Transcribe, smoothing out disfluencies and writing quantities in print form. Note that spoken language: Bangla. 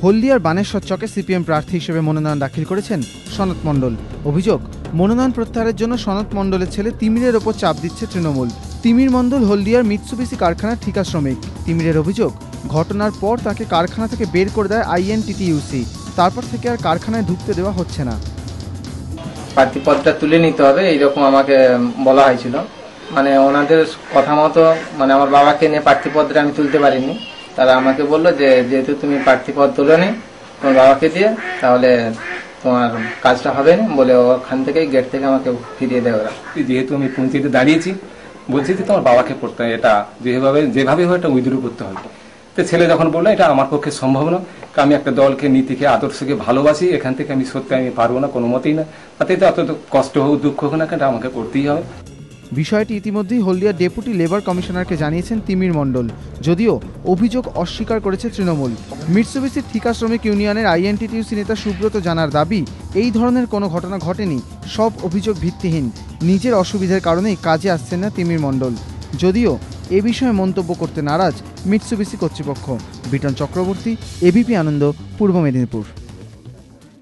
হলদিয়ার বানেশ্বর চকে সিপিএম প্রার্থী হিসেবে মনোনয়ন দাখিল করেছেন সনত মণ্ডল। অভিযোগ, মনোনয়ন প্রত্যাহারের জন্য সনত মণ্ডলের ছেলে তিমিরের ওপর চাপ দিচ্ছে তৃণমূল। তিমির মণ্ডল হলদিয়ার মিৎসুবিশি কারখানার ঠিকা শ্রমিক। তিমিরের অভিযোগ, ঘটনার পর তাকে কারখানা থেকে বের করে দেয় আইএনটিটিইউসি। তারপর থেকে আর কারখানায় ঢুকতে দেওয়া হচ্ছে না। প্রার্থীপদটা তুলে নিতে হবে এইরকম আমাকে বলা হয়েছিল। মানে ওনাদের কথা মতো মানে আমার বাবাকে নিয়ে প্রার্থীপদটা আমি তুলতে পারিনি। তারা আমাকে বললো যে যেহেতু তুমি প্রার্থীপদ তুলে নি তোমার বাবাকে দিয়ে, তাহলে তোমার কাজটা হবে না বলে ওখান থেকে গেট থেকে আমাকে ফিরিয়ে দেয় ওরা। যেহেতু আমি পঞ্চায়েতে দাঁড়িয়েছি, বলছি যে তোমার বাবাকে পড়তে হয়, এটা যেভাবে হয় এটা উইথড্র করতে হবে। তো ছেলে যখন বললো এটা আমার পক্ষে সম্ভব না, আমি একটা দলকে, নীতিকে, আদর্শকে ভালোবাসি, এখান থেকে আমি সত্যি আমি পারবো না কোনো মতেই না, তাতে অত কষ্ট হোক দুঃখ হোক না, এটা আমাকে করতেই হবে। বিষয়টি ইতিমধ্যেই হলদিয়া ডেপুটি লেবার কমিশনারকে জানিয়েছেন তিমির মণ্ডল, যদিও অভিযোগ অস্বীকার করেছে তৃণমূল। মিৎসুবিশির ঠিকা শ্রমিক ইউনিয়নের আইএনটিটিইউসি নেতা সুব্রত জানার দাবি, এই ধরনের কোনো ঘটনা ঘটেনি, সব অভিযোগ ভিত্তিহীন। নিজের অসুবিধার কারণেই কাজে আসছেন না তিমির মণ্ডল। যদিও এ বিষয়ে মন্তব্য করতে নারাজ মিৎসুবিশি কর্তৃপক্ষ। বিটন চক্রবর্তী, এবিপি আনন্দ, পূর্ব মেদিনীপুর।